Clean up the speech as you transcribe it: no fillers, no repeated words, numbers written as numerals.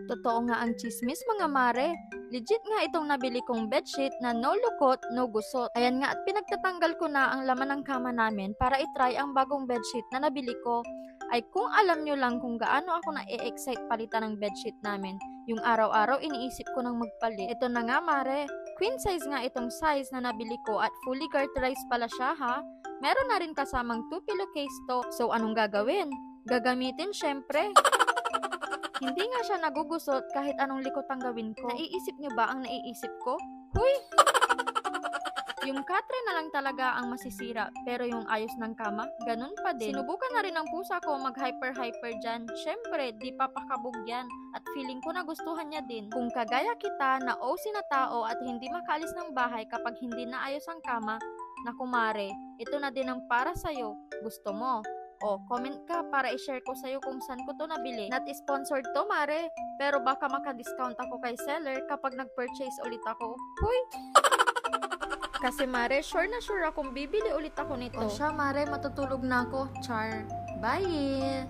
Totoo nga ang chismis mga mare. Legit nga itong nabili kong bedsheet na no lukot, no gusot. Ayan nga at pinagtatanggal ko na ang laman ng kama namin para itry ang bagong bedsheet na nabili ko. Ay kung alam nyo lang kung gaano ako na-excite palitan ng bedsheet namin. Yung araw-araw iniisip ko nang magpalit. Ito na nga mare. Queen size nga itong size na nabili ko at fully garterized pala siya ha. Meron na rin kasamang 2 pillowcase to. So anong gagawin? Gagamitin syempre. Hindi nga siya nagugusot kahit anong likot ang gawin ko. Naiisip niyo ba ang naiisip ko? Huy! Yung katre na lang talaga ang masisira, pero yung ayos ng kama, ganun pa din. Sinubukan na rin ng pusa ko mag-hyper dyan. Syempre, di papakabog yan. At feeling ko nagustuhan niya din. Kung kagaya kita na OC na tao at hindi makaalis ng bahay kapag hindi na ayos ang kama, na kumare, ito na din ang para sa'yo. Gusto mo? O, comment ka para i-share ko sa'yo kung saan ko to nabili. Not sponsored to, mare. Pero baka maka-discount ako kay seller kapag nag-purchase ulit ako. Huy! Kasi mare, sure na sure akong bibili ulit ako nito. O siya, mare, matutulog na ako. Char. Bye!